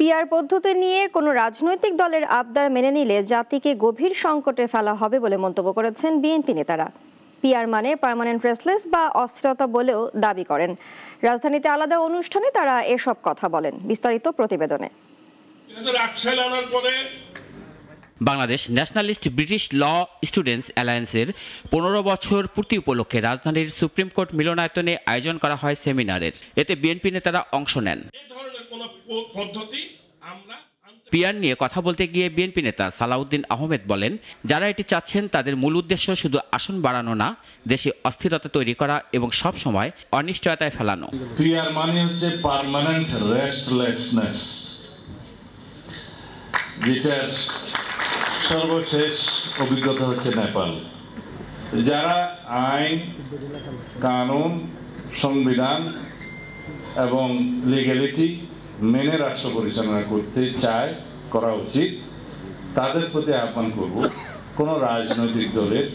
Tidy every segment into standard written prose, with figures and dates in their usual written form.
PR পদ্ধতি নিয়ে কোনো রাজনৈতিক দলের আবদার মেনে নিলে জাতিকে গভীর সংকটে ফেলা হবে বলে মন্তব্য করেছেন বিএনপি নেতারা। পিআর মানে পার্মানেন্ট রেসলেস বা অস্থিরতা বলেও দাবি করেন। রাজধানীতে আলাদা অনুষ্ঠানে তারা এসব কথা বলেন। বিস্তারিত প্রতিবেদনে। Bangladesh nationalist British law students অ্যালায়েন্সের 15 বছর পূর্তি উপলক্ষে রাজধানীর সুপ্রিম কোর্ট মিলনায়তনে আয়োজন করা হয় সেমিনারের। এতে বিএনপি নেতারা অংশ নেন। পিআর নিয়ে কথা বলতে গিয়ে বিএনপি নেতা সালাউদ্দিন আহমেদ বলেন, যারা এটি চাচ্ছেন তাদের মূল উদ্দেশ্য শুধু আসন বাড়ানো না, দেশে অস্থিরতা তৈরি করা এবং সব সময় অনিশ্চয়তায় ফেলানো। পিআর মানে হচ্ছে পার্মানেন্ট রেস্টলেসনেস, যেটার সর্বশেষ অভিজ্ঞতা হচ্ছে নেপাল। যারা আইন, কানুন, সংবিধান এবং লিগ্যালিটি মেনে রাষ্ট্র পরিচালনা করতে চায়, করা উচিত, তাদের প্রতি আহ্বান করব, কোনো রাজনৈতিক দলের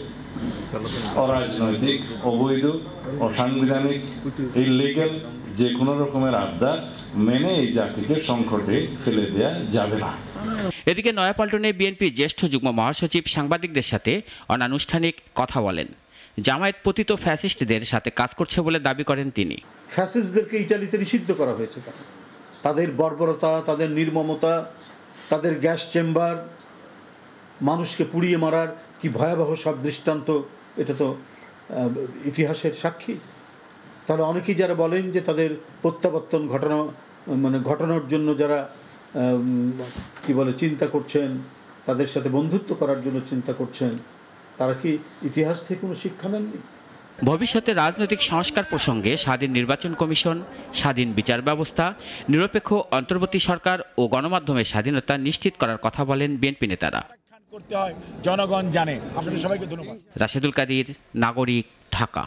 অরাজনৈতিক, অবৈধ, অসাংবিধানিক, ইললিগ্যাল যে কোনো রকমের আবদার মেনে এই জাতিকে সংকটে ফেলে দেওয়া যাবে না। এদিকে নয়াপল্টনে বিএনপি জ্যেষ্ঠ যুগ্ম মহাসচিব সাংবাদিকদের সাথে অনানুষ্ঠানিক কথা বলেন। জামায়াত পতিত ফ্যাসিস্টদের সাথে কাজ করছে বলে দাবি করেন তিনি। ফ্যাসিস্টদেরকে ইটালিতে নিষিদ্ধ করা হয়েছে, তাদের বর্বরতা, তাদের নির্মমতা, তাদের গ্যাস চেম্বার, মানুষকে পুড়িয়ে মারার কি ভয়াবহ সব দৃষ্টান্ত, এটা তো ইতিহাসের সাক্ষী। তাহলে অনেকেই যারা বলেন যে তাদের প্রত্যাবর্তন ঘটানোর জন্য যারা কি বলে চিন্তা করছেন, তাদের সাথে বন্ধুত্ব করার জন্য চিন্তা করছেন, তারা কি ইতিহাস থেকে কোনো শিক্ষা নেননি? ভবিষ্যতে রাজনৈতিক সংস্কার প্রসঙ্গে স্বাধীন নির্বাচন কমিশন, স্বাধীন বিচার ব্যবস্থা, নিরপেক্ষ অন্তর্বর্তী সরকার ও গণমাধ্যমের স্বাধীনতা নিশ্চিত করার কথা বলেন বিএনপি নেতারা। জনগণ জানে। আপনাদের সবাইকে ধন্যবাদ। রাশেদুল কাদির, নাগরিক, ঢাকা।